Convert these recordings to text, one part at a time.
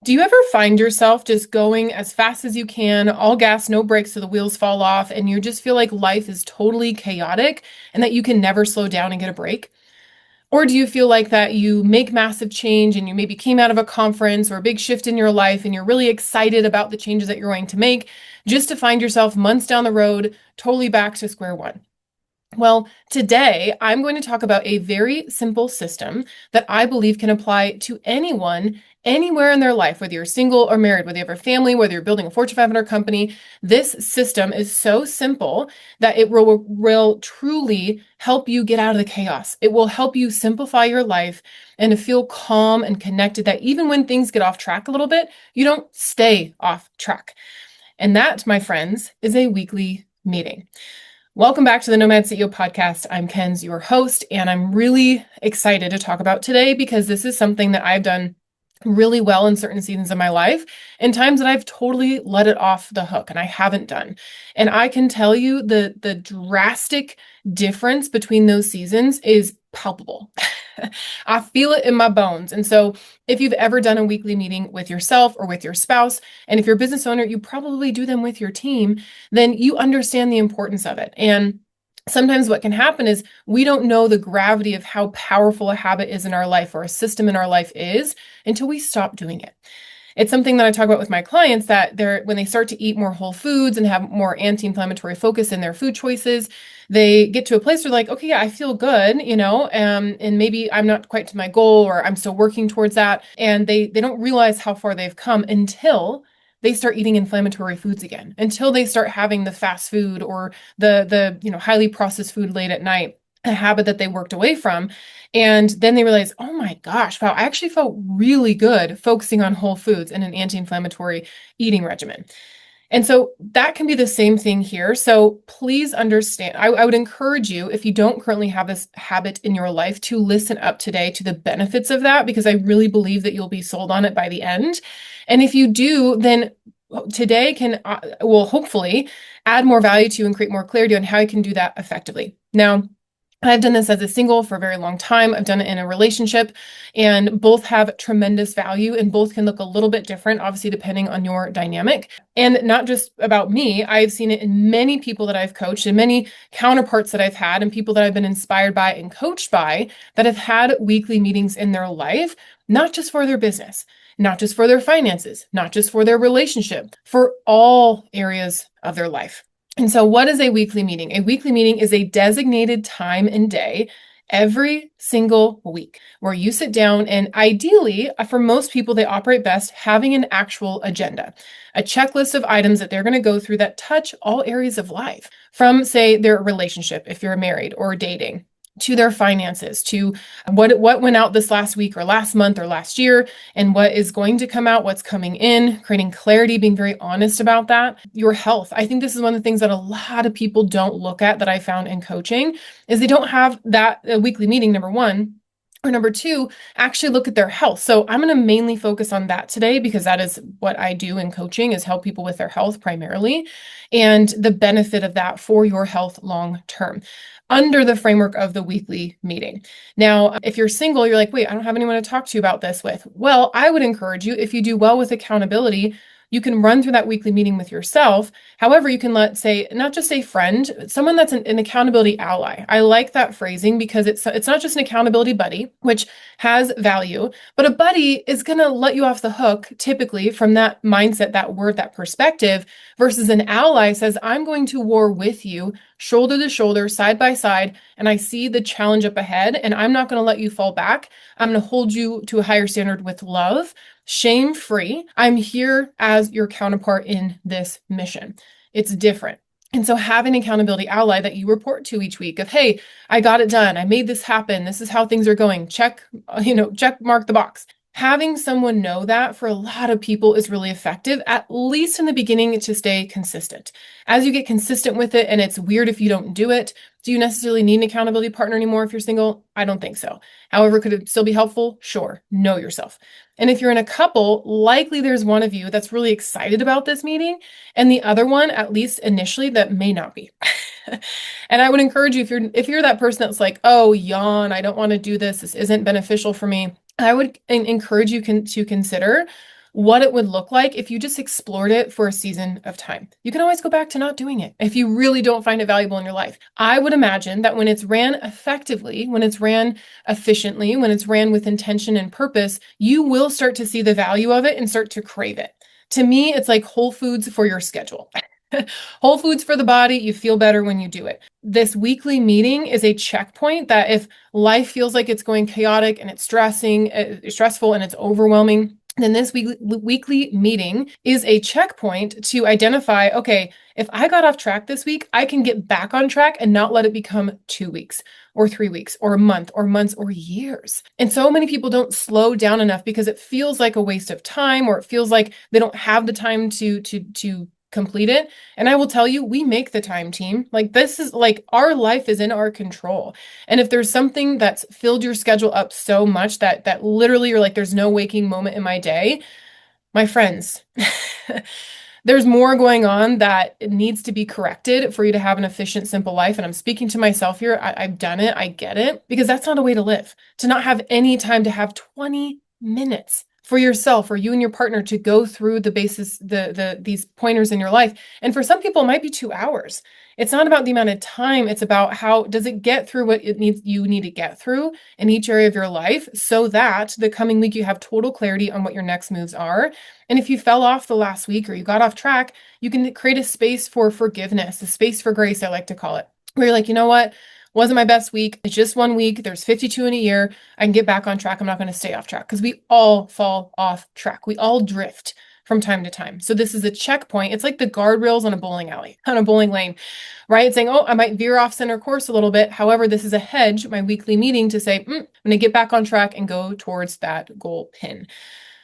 Do you ever find yourself just going as fast as you can, all gas, no brakes, so the wheels fall off, and you just feel like life is totally chaotic and that you can never slow down and get a break? Or do you feel like that you make massive change and you maybe came out of a conference or a big shift in your life and you're really excited about the changes that you're going to make, just to find yourself months down the road, totally back to square one? Well, today I'm going to talk about a very simple system that I believe can apply to anyone, anywhere in their life, whether you're single or married, whether you have a family, whether you're building a Fortune 500 company. This system is so simple that it will truly help you get out of the chaos. It will help you simplify your life and to feel calm and connected, that even when things get off track a little bit, you don't stay off track. And that, my friends, is a weekly meeting. Welcome back to the Nomad CEO podcast. I'm Kenz, your host, and I'm really excited to talk about today because this is something that I've done really well in certain seasons of my life and times that I've totally let it off the hook and I haven't done. And I can tell you the drastic difference between those seasons is palpable. I feel it in my bones. And so if you've ever done a weekly meeting with yourself or with your spouse, and if you're a business owner, you probably do them with your team, then you understand the importance of it. And sometimes what can happen is we don't know the gravity of how powerful a habit is in our life or a system in our life is until we stop doing it. It's something that I talk about with my clients, that when they start to eat more whole foods and have more anti-inflammatory focus in their food choices, they get to a place where like, okay, yeah, I feel good, and maybe I'm not quite to my goal or I'm still working towards that. And they don't realize how far they've come until they start eating inflammatory foods again, until they start having the fast food or the highly processed food late at night, a habit that they worked away from. And then they realize, oh my gosh, wow, I actually felt really good focusing on whole foods and an anti-inflammatory eating regimen. And so that can be the same thing here. So please understand, I would encourage you, if you don't currently have this habit in your life, to listen up today to the benefits of that, because I really believe that you'll be sold on it by the end. And if you do, then today will hopefully add more value to you and create more clarity on how you can do that effectively. Now, I've done this as a single for a very long time. I've done it in a relationship, and both have tremendous value, and both can look a little bit different, obviously, depending on your dynamic. And not just about me, I've seen it in many people that I've coached and many counterparts that I've had and people that I've been inspired by and coached by that have had weekly meetings in their life, not just for their business, not just for their finances, not just for their relationship, for all areas of their life. And so what is a weekly meeting? A weekly meeting is a designated time and day every single week where you sit down, and ideally, for most people, they operate best having an actual agenda, a checklist of items that they're going to go through that touch all areas of life, from, say, their relationship, if you're married or dating, to their finances, to what went out this last week or last month or last year, and what is going to come out, what's coming in, creating clarity, being very honest about that. Your health. I think this is one of the things that a lot of people don't look at, that I found in coaching, is they don't have that weekly meeting, number one. Or number two, actually look at their health. So I'm going to mainly focus on that today, because that is what I do in coaching, is help people with their health primarily, and the benefit of that for your health long term under the framework of the weekly meeting. Now, if you're single, you're like, wait, I don't have anyone to talk to about this with. Well, I would encourage you, if you do well with accountability, you can run through that weekly meeting with yourself. However, you can say, not just a friend, someone that's an accountability ally. I like that phrasing, because it's not just an accountability buddy, which has value, but a buddy is going to let you off the hook, typically, from that mindset, that word, that perspective, versus an ally says, I'm going to war with you, shoulder to shoulder, side by side, and I see the challenge up ahead, and I'm not going to let you fall back. I'm going to hold you to a higher standard with love, shame-free. I'm here as your counterpart in this mission. It's different. And so have an accountability ally that you report to each week of, hey, I got it done. I made this happen. This is how things are going. Check mark the box. Having someone know that for a lot of people is really effective, at least in the beginning, to stay consistent. As you get consistent with it, and it's weird if you don't do it, do you necessarily need an accountability partner anymore if you're single? I don't think so. However, could it still be helpful? Sure. Know yourself. And if you're in a couple, likely there's one of you that's really excited about this meeting, and the other one, at least initially, that may not be. And I would encourage you, if you're that person that's like, oh, yawn, I don't want to do this. This isn't beneficial for me. I would encourage you to consider what it would look like if you just explored it for a season of time. You can always go back to not doing it if you really don't find it valuable in your life. I would imagine that when it's ran effectively, when it's ran efficiently, when it's ran with intention and purpose, you will start to see the value of it and start to crave it. To me, it's like Whole Foods for your schedule. Whole Foods for the body, you feel better when you do it. This weekly meeting is a checkpoint that if life feels like it's going chaotic and it's stressful and it's overwhelming, then this weekly meeting is a checkpoint to identify, okay, if I got off track this week, I can get back on track and not let it become 2 weeks or 3 weeks or a month or months or years. And so many people don't slow down enough because it feels like a waste of time, or it feels like they don't have the time to complete it. And I will tell you, we make the time, team. Like, this is like, our life is in our control. And if there's something that's filled your schedule up so much that literally you're like, there's no waking moment in my day, my friends, there's more going on that it needs to be corrected for you to have an efficient, simple life. And I'm speaking to myself here. I've done it. I get it, because that's not a way to live. To not have any time to have 20 minutes for yourself or you and your partner to go through these pointers in your life. And for some people, it might be 2 hours. It's not about the amount of time. It's about how does it get through what you need to get through in each area of your life, so that the coming week you have total clarity on what your next moves are. And if you fell off the last week or you got off track, you can create a space for forgiveness, a space for grace, I like to call it, where you're like, you know what? Wasn't my best week. It's just 1 week. There's 52 in a year. I can get back on track. I'm not going to stay off track, because we all fall off track. We all drift from time to time. So this is a checkpoint. It's like the guardrails on a bowling alley, on a bowling lane, right? It's saying, oh, I might veer off center course a little bit. However, this is a hedge, my weekly meeting, to say, I'm going to get back on track and go towards that goal pin.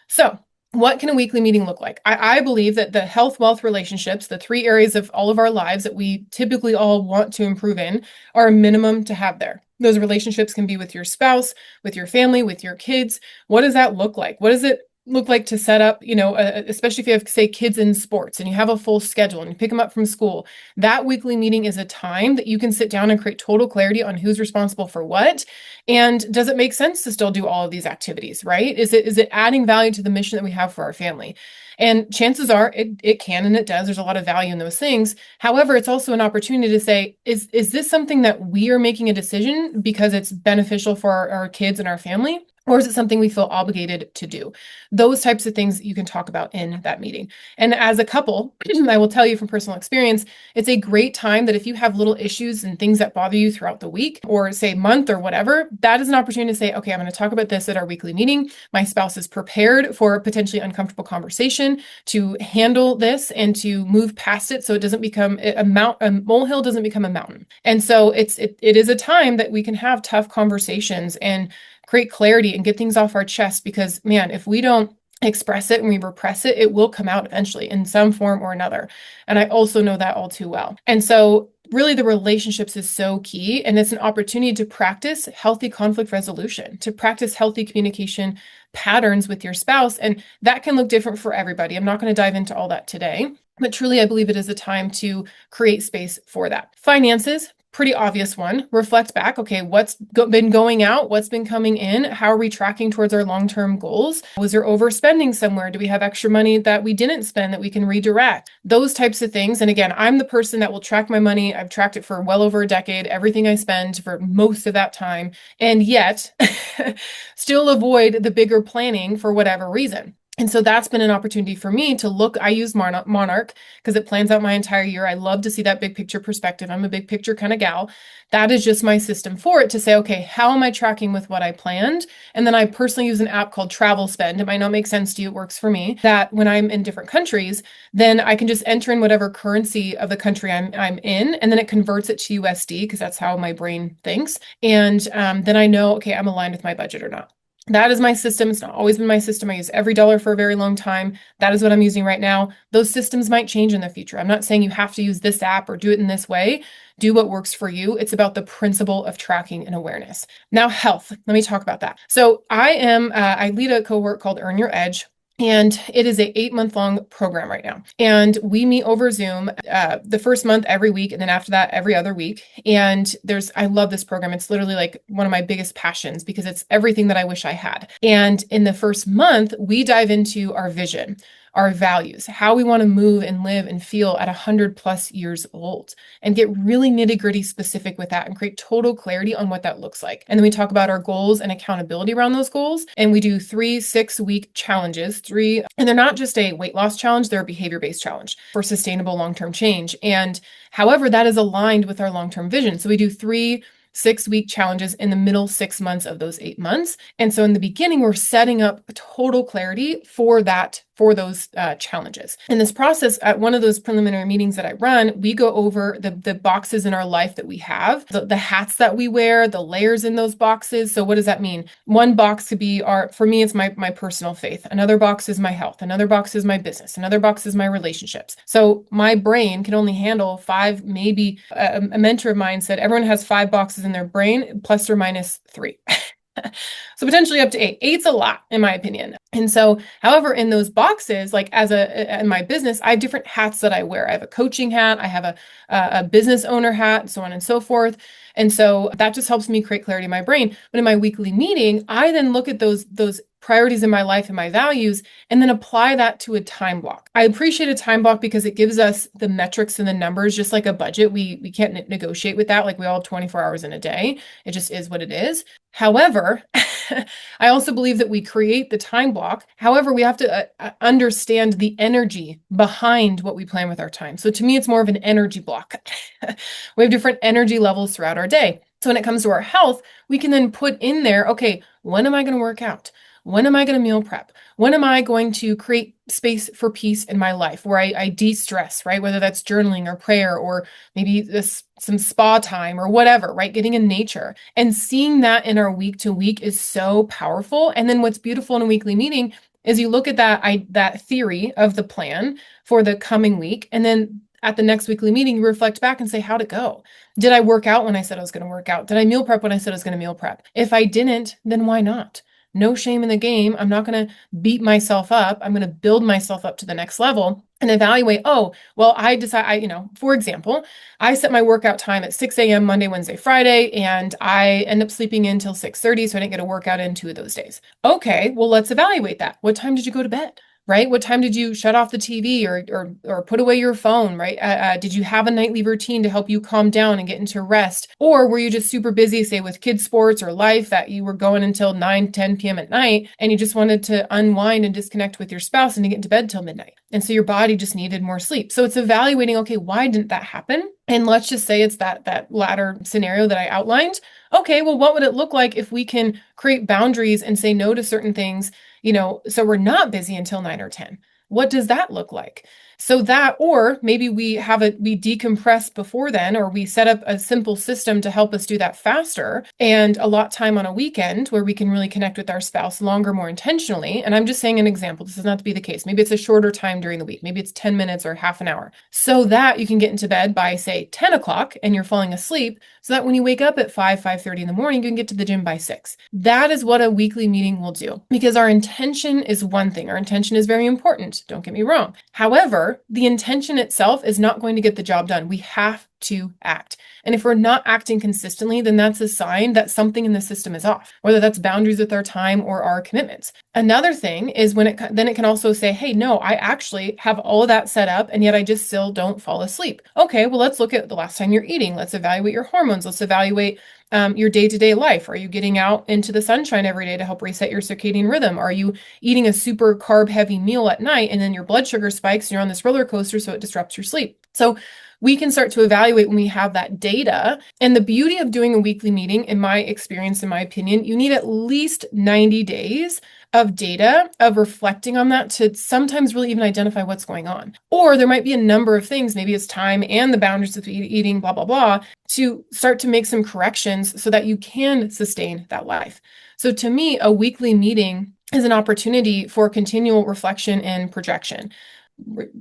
So what can a weekly meeting look like? I believe that the health, wealth, relationships, the 3 areas of all of our lives that we typically all want to improve in, are a minimum to have there. Those relationships can be with your spouse, with your family, with your kids. What does that look like? What does it look like to set up, especially if you have, say, kids in sports and you have a full schedule and you pick them up from school? That weekly meeting is a time that you can sit down and create total clarity on who's responsible for what. And does it make sense to still do all of these activities, right? Is it adding value to the mission that we have for our family? And chances are it can, and it does. There's a lot of value in those things. However, it's also an opportunity to say, is this something that we are making a decision because it's beneficial for our kids and our family? Or is it something we feel obligated to do? Those types of things you can talk about in that meeting. And as a couple, I will tell you from personal experience, it's a great time that if you have little issues and things that bother you throughout the week, or say month or whatever, that is an opportunity to say, okay, I'm going to talk about this at our weekly meeting. My spouse is prepared for a potentially uncomfortable conversation to handle this and to move past it, so it doesn't become a molehill doesn't become a mountain. And so it is a time that we can have tough conversations and create clarity and get things off our chest, because, man, if we don't express it and we repress it, it will come out eventually in some form or another. And I also know that all too well. And so really, the relationships is so key, and it's an opportunity to practice healthy conflict resolution, to practice healthy communication patterns with your spouse. And that can look different for everybody. I'm not going to dive into all that today, but truly, I believe it is a time to create space for that. Finances, pretty obvious one. Reflect back. Okay, what's been going out? What's been coming in? How are we tracking towards our long-term goals? Was there overspending somewhere? Do we have extra money that we didn't spend that we can redirect? Those types of things. And again, I'm the person that will track my money. I've tracked it for well over a decade, everything I spend for most of that time, and yet still avoid the bigger planning for whatever reason. And so that's been an opportunity for me to look. I use Monarch because it plans out my entire year. I love to see that big picture perspective. I'm a big picture kind of gal. That is just my system for it, to say, okay, how am I tracking with what I planned? And then I personally use an app called Travel Spend. It might not make sense to you. It works for me. That when I'm in different countries, then I can just enter in whatever currency of the country I'm in, and then it converts it to USD, because that's how my brain thinks. And then I know, okay, I'm aligned with my budget or not. That is my system. It's not always been my system. I use every dollar for a very long time. That is what I'm using right now. Those systems might change in the future. I'm not saying you have to use this app or do it in this way. Do what works for you. It's about the principle of tracking and awareness. Now, health. Let me talk about that. So I lead a cohort called Earn Your Edge. And it is a 8 month long program right now. And we meet over Zoom the first month every week. And then after that, every other week. And I love this program. It's literally like one of my biggest passions because it's everything that I wish I had. And in the first month, we dive into our vision, our values, how we want to move and live and feel at 100+ years old, and get really nitty gritty specific with that and create total clarity on what that looks like. And then we talk about our goals and accountability around those goals. And we do 3 6 week challenges, and they're not just a weight loss challenge, they're a behavior based challenge for sustainable long term change. And however, that is aligned with our long term vision. So we do 3 6 week challenges in the middle 6 months of those 8 months. And so in the beginning, we're setting up total clarity for those challenges. In this process, at one of those preliminary meetings that I run, we go over the boxes in our life that we have, the hats that we wear, the layers in those boxes. So what does that mean? One box could be for me, it's my personal faith. Another box is my health. Another box is my business. Another box is my relationships. So my brain can only handle 5, maybe a mentor of mine said everyone has 5 boxes in their brain, plus or minus 3. So potentially up to 8. 8's a lot, in my opinion. And so, however, in those boxes, like in my business, I have different hats that I wear. I have a coaching hat, I have a business owner hat, so on and so forth. And so that just helps me create clarity in my brain. But in my weekly meeting, I then look at those priorities in my life and my values, and then apply that to a time block. I appreciate a time block because it gives us the metrics and the numbers, just like a budget. We can't negotiate with that. Like we all have 24 hours in a day. It just is what it is. However, I also believe that we create the time block. However, we have to understand the energy behind what we plan with our time. So to me, it's more of an energy block. We have different energy levels throughout our day. So when it comes to our health, we can then put in there, okay, when am I going to work out? When am I going to meal prep? When am I going to create space for peace in my life where I de-stress, right? Whether that's journaling or prayer or maybe some spa time or whatever, right? Getting in nature and seeing that in our week to week is so powerful. And then what's beautiful in a weekly meeting is you look at that theory of the plan for the coming week, and then at the next weekly meeting, you reflect back and say, how'd it go? Did I work out when I said I was going to work out? Did I meal prep when I said I was going to meal prep? If I didn't, then why not? No shame in the game. I'm not going to beat myself up. I'm going to build myself up to the next level and evaluate, oh, well, I decide, for example, I set my workout time at 6 a.m. Monday, Wednesday, Friday, and I end up sleeping in until 6:30, so I didn't get a workout in 2 of those days. Okay, well, let's evaluate that. What time did you go to bed? Right? What time did you shut off the TV or put away your phone, right? Did you have a nightly routine to help you calm down and get into rest? Or were you just super busy, say with kids sports or life, that you were going until 9, 10 p.m. at night and you just wanted to unwind and disconnect with your spouse and to get into bed till midnight? And so your body just needed more sleep. So it's evaluating, okay, why didn't that happen? And let's just say it's that latter scenario that I outlined. Okay, well, what would it look like if we can create boundaries and say no to certain things, so we're not busy until 9 or 10? What does that look like? So that, or maybe we decompress before then, or we set up a simple system to help us do that faster and allot time on a weekend where we can really connect with our spouse longer, more intentionally. And I'm just saying an example. This is not to be the case. Maybe it's a shorter time during the week. Maybe it's 10 minutes or half an hour, so that you can get into bed by, say, 10 o'clock and you're falling asleep, so that when you wake up at 5:30 in the morning, you can get to the gym by 6. That is what a weekly meeting will do, because our intention is one thing. Our intention is very important. Don't get me wrong. However, the intention itself is not going to get the job done. We have to act. And if we're not acting consistently, then that's a sign that something in the system is off, whether that's boundaries with our time or our commitments. Another thing is when it can also say, hey, no, I actually have all of that set up and yet I just still don't fall asleep. Okay, well, let's look at the last time you're eating. Let's evaluate your hormones. Let's evaluate your day-to-day life. Are you getting out into the sunshine every day to help reset your circadian rhythm? Are you eating a super carb-heavy meal at night and then your blood sugar spikes and you're on this roller coaster, so it disrupts your sleep? So we can start to evaluate when we have that data. And the beauty of doing a weekly meeting, in my experience, in my opinion, you need at least 90 days of data, of reflecting on that, to sometimes really even identify what's going on. Or there might be a number of things, maybe it's time and the boundaries of eating, blah, blah, blah, to start to make some corrections so that you can sustain that life. So to me, a weekly meeting is an opportunity for continual reflection and projection.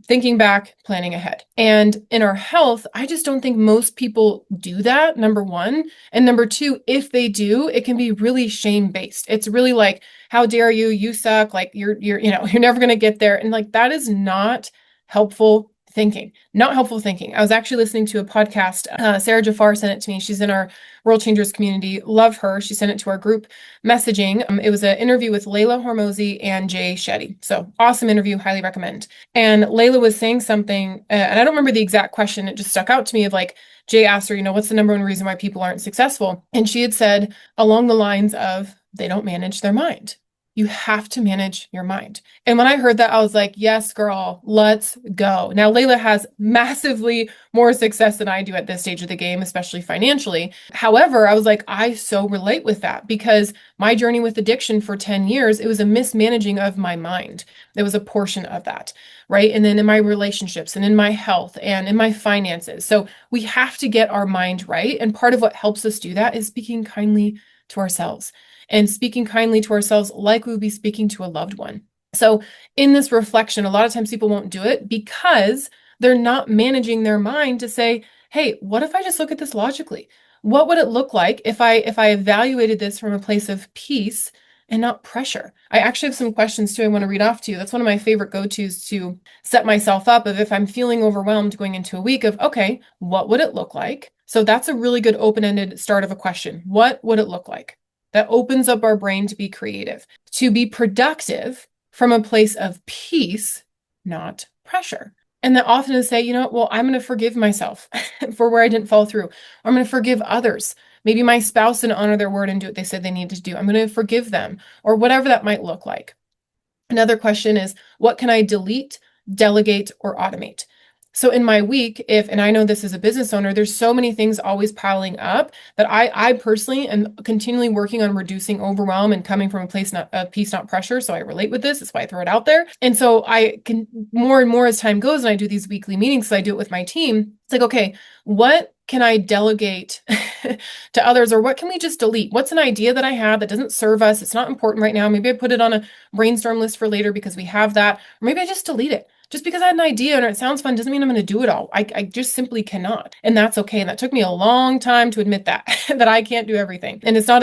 thinking back, planning ahead. And in our health, I just don't think most people do that, number one. And number two, if they do, it can be really shame-based. It's really like, how dare you? You suck. Like you're never going to get there. And like, that is not helpful thinking. Not helpful thinking. I was actually listening to a podcast. Sarah Jafar sent it to me. She's in our World Changers community. Love her. She sent it to our group messaging. It was an interview with Layla Hormozi and Jay Shetty. So awesome interview. Highly recommend. And Layla was saying something, and I don't remember the exact question. It just stuck out to me of like, Jay asked her, what's the number one reason why people aren't successful? And she had said along the lines of, they don't manage their mind. You have to manage your mind. And when I heard that, I was like, yes, girl, let's go. Now, Layla has massively more success than I do at this stage of the game, especially financially. However, I was like, I so relate with that because my journey with addiction for 10 years, it was a mismanaging of my mind. There was a portion of that, right? And then in my relationships and in my health and in my finances. So we have to get our mind right. And part of what helps us do that is speaking kindly to ourselves and speaking kindly to ourselves like we would be speaking to a loved one. So in this reflection, a lot of times people won't do it because they're not managing their mind to say, hey, what if I just look at this logically? What would it look like if I evaluated this from a place of peace and not pressure? I actually have some questions too I want to read off to you. That's one of my favorite go-tos to set myself up of if I'm feeling overwhelmed going into a week of, okay, what would it look like? So that's a really good open-ended start of a question. What would it look like? That opens up our brain to be creative, to be productive from a place of peace, not pressure. And that often is say, well, I'm going to forgive myself for where I didn't follow through. Or I'm going to forgive others. Maybe my spouse didn't honor their word and do what they said they needed to do. I'm going to forgive them, or whatever that might look like. Another question is, what can I delete, delegate, or automate? So in my week, and I know this as a business owner, there's so many things always piling up that I personally am continually working on reducing overwhelm and coming from a place of peace, not pressure. So I relate with this. That's why I throw it out there. And so I can more and more as time goes, and I do these weekly meetings, so I do it with my team. It's like, okay, what can I delegate to others, or what can we just delete? What's an idea that I have that doesn't serve us? It's not important right now. Maybe I put it on a brainstorm list for later because we have that, or maybe I just delete it. Just because I had an idea and it sounds fun doesn't mean I'm going to do it all. I just simply cannot. And that's okay. And that took me a long time to admit that, that I can't do everything. And it's not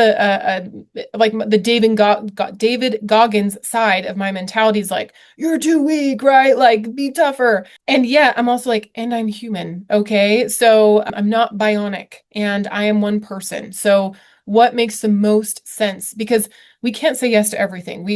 like the David Goggins side of my mentality is like, you're too weak, right? Like, be tougher. And yet I'm also like, and I'm human. Okay. So I'm not bionic and I am one person. So what makes the most sense? Because we can't say yes to everything.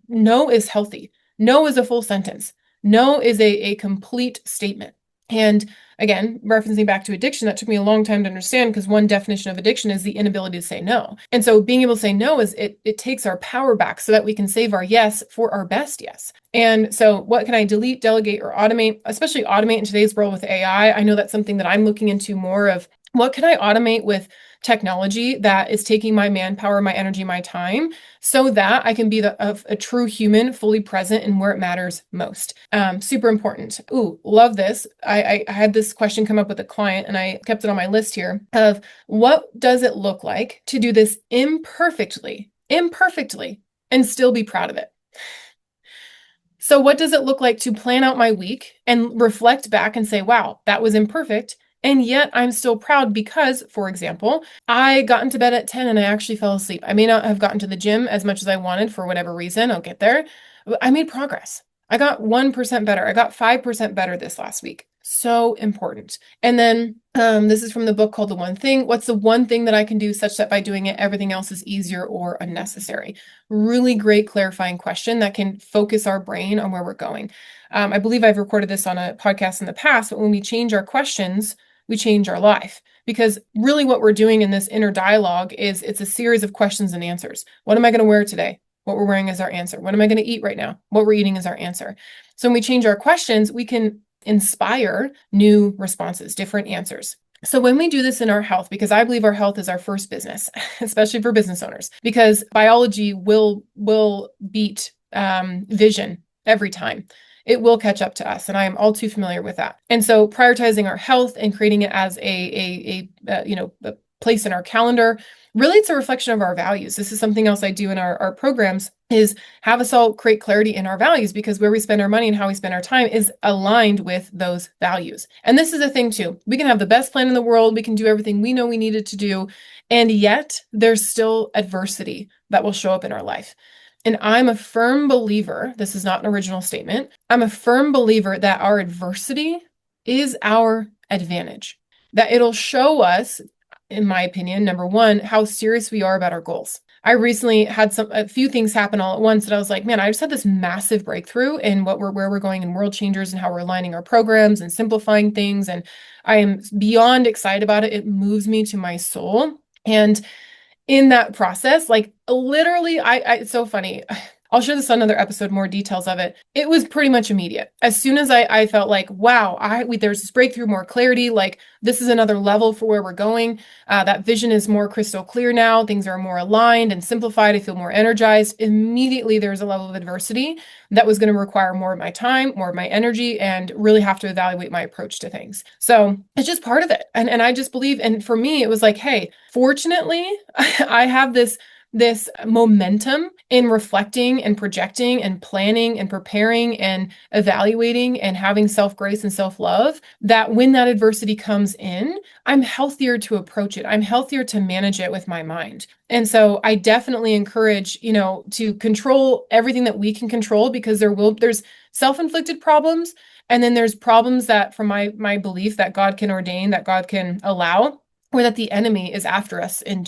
No is healthy. No is a full sentence. No is a complete statement. And again, referencing back to addiction, that took me a long time to understand because one definition of addiction is the inability to say no. And so being able to say no is it takes our power back so that we can save our yes for our best yes. And so what can I delete, delegate, or automate, especially automate in today's world with AI? I know that's something that I'm looking into more of. What can I automate with technology that is taking my manpower, my energy, my time, so that I can be a true human, fully present in where it matters most. Super important. Ooh, love this. I had this question come up with a client and I kept it on my list here of what does it look like to do this imperfectly, and still be proud of it? So what does it look like to plan out my week and reflect back and say, wow, that was imperfect. And yet I'm still proud because, for example, I got into bed at 10 and I actually fell asleep. I may not have gotten to the gym as much as I wanted for whatever reason. I'll get there. But I made progress. I got 1% better. I got 5% better this last week. So important. And then this is from the book called The One Thing. What's the one thing that I can do such that by doing it, everything else is easier or unnecessary? Really great clarifying question that can focus our brain on where we're going. I believe I've recorded this on a podcast in the past, but when we change our questions, we change our life. Because really what we're doing in this inner dialogue is it's a series of questions and answers. What am I going to wear today? What we're wearing is our answer. What am I going to eat right now? What we're eating is our answer. So when we change our questions, we can inspire new responses, different answers. So when we do this in our health, because I believe our health is our first business, especially for business owners, because biology will beat vision every time. It will catch up to us, and I am all too familiar with that. And so prioritizing our health and creating it as a place in our calendar. Really, it's a reflection of our values. This is something else I do in our programs is have us all create clarity in our values, because where we spend our money and how we spend our time is aligned with those values. And this is a thing too. We can have the best plan in the world. We can do everything we know we needed to do. And yet there's still adversity that will show up in our life. And I'm a firm believer, this is not an original statement, I'm a firm believer that our adversity is our advantage, that it'll show us, in my opinion, number one, how serious we are about our goals. I recently had a few things happen all at once that I was like, man, I just had this massive breakthrough in where we're going in World Changers and how we're aligning our programs and simplifying things. And I am beyond excited about it. It moves me to my soul. And in that process, like literally, it's so funny. I'll share this on another episode, more details of it. It was pretty much immediate. As soon as I felt like, wow, there's this breakthrough, more clarity, like this is another level for where we're going. That vision is more crystal clear now. Things are more aligned and simplified. I feel more energized. Immediately, there's a level of adversity that was going to require more of my time, more of my energy, and really have to evaluate my approach to things. So it's just part of it. And I just believe, and for me, it was like, hey, fortunately, I have this momentum in reflecting and projecting and planning and preparing and evaluating and having self-grace and self-love, that when that adversity comes in, I'm healthier to approach it. I'm healthier to manage it with my mind. And so I definitely encourage, to control everything that we can control, because there's self-inflicted problems. And then there's problems that, from my belief, that God can ordain, that God can allow, or that the enemy is after us in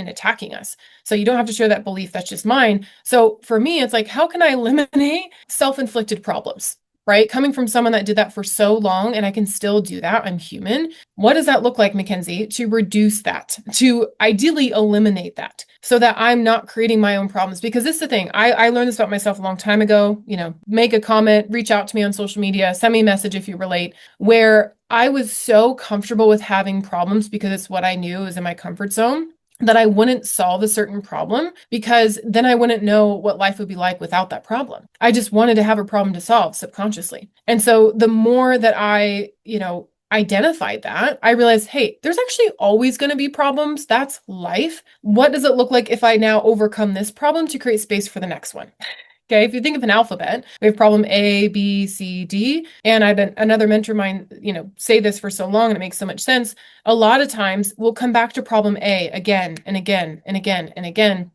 attacking us. So you don't have to share that belief. That's just mine. So for me, it's like, how can I eliminate self-inflicted problems, right? Coming from someone that did that for so long, and I can still do that. I'm human. What does that look like, Mackenzie, to reduce that, to ideally eliminate that, so that I'm not creating my own problems? Because this is the thing. I learned this about myself a long time ago. Make a comment, reach out to me on social media, send me a message if you relate, where I was so comfortable with having problems because it's what I knew was in my comfort zone, that I wouldn't solve a certain problem, because then I wouldn't know what life would be like without that problem. I just wanted to have a problem to solve subconsciously. And so the more that I, identified that, I realized, hey, there's actually always going to be problems. That's life. What does it look like if I now overcome this problem to create space for the next one? Okay, if you think of an alphabet, we have problem A, B, C, D. And I've been another mentor of mine, say this for so long, and it makes so much sense. A lot of times we'll come back to problem A again and again and again and again,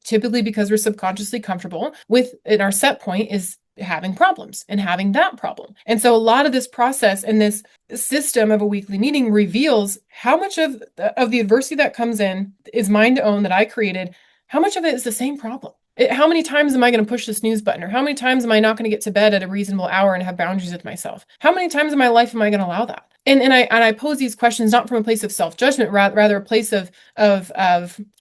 typically because we're subconsciously comfortable with, in our set point is having problems and having that problem. And so a lot of this process and this system of a weekly meeting reveals how much of the adversity that comes in is mine to own, that I created. How much of it is the same problem? How many times am I going to push the snooze button? Or how many times am I not going to get to bed at a reasonable hour and have boundaries with myself? How many times in my life am I going to allow that? And I pose these questions not from a place of self-judgment, rather a place of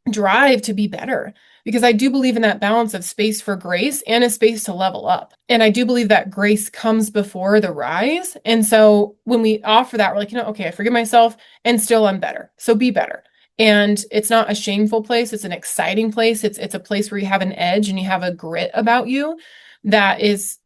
drive to be better. Because I do believe in that balance of space for grace and a space to level up. And I do believe that grace comes before the rise. And so when we offer that, we're like, okay, I forgive myself and still I'm better. So be better. And it's not a shameful place. It's an exciting place. It's a place where you have an edge and you have a grit about you that is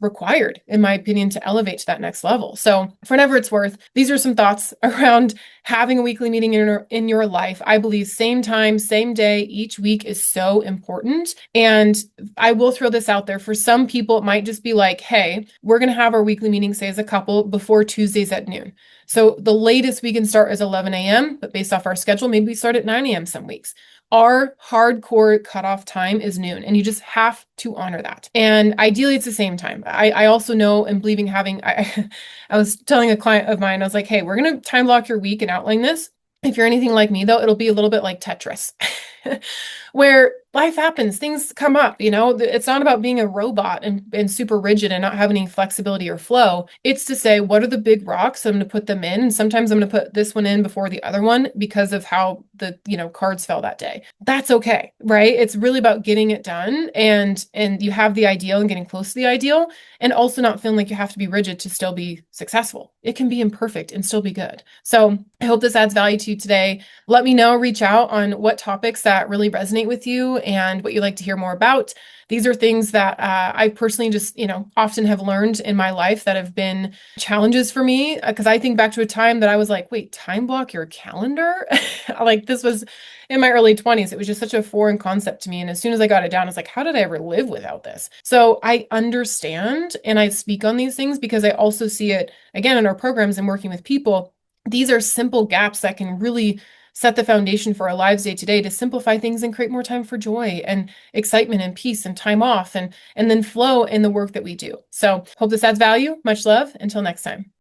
required, in my opinion, to elevate to that next level. So for whatever it's worth, these are some thoughts around having a weekly meeting in your life. I believe same time, same day, each week is so important. And I will throw this out there. For some people, it might just be like, hey, we're going to have our weekly meeting, say as a couple, before Tuesdays at noon. So the latest we can start is 11 a.m., but based off our schedule, maybe we start at 9 a.m. some weeks. Our hardcore cutoff time is noon, and you just have to honor that. And ideally, it's the same time. I also know and believing I was telling a client of mine, I was like, hey, we're going to time block your week and outline this. If you're anything like me, though, it'll be a little bit like Tetris, where life happens, things come up, it's not about being a robot and super rigid and not having any flexibility or flow. It's to say, what are the big rocks? I'm going to put them in. And sometimes I'm going to put this one in before the other one because of how the, cards fell that day. That's okay, right? It's really about getting it done. And you have the ideal and getting close to the ideal, and also not feeling like you have to be rigid to still be successful. It can be imperfect and still be good. So I hope this adds value to you today. Let me know, reach out on what topics that really resonate with you and what you like to hear more about. These are things that I personally just, often have learned in my life that have been challenges for me. Because I think back to a time that I was like, wait, time block your calendar? Like this was in my early 20s. It was just such a foreign concept to me. And as soon as I got it down, I was like, how did I ever live without this? So I understand and I speak on these things because I also see it again in our programs and working with people. These are simple gaps that can really set the foundation for our lives day to day to simplify things and create more time for joy and excitement and peace and time off and then flow in the work that we do. So hope this adds value. Much love. Until next time.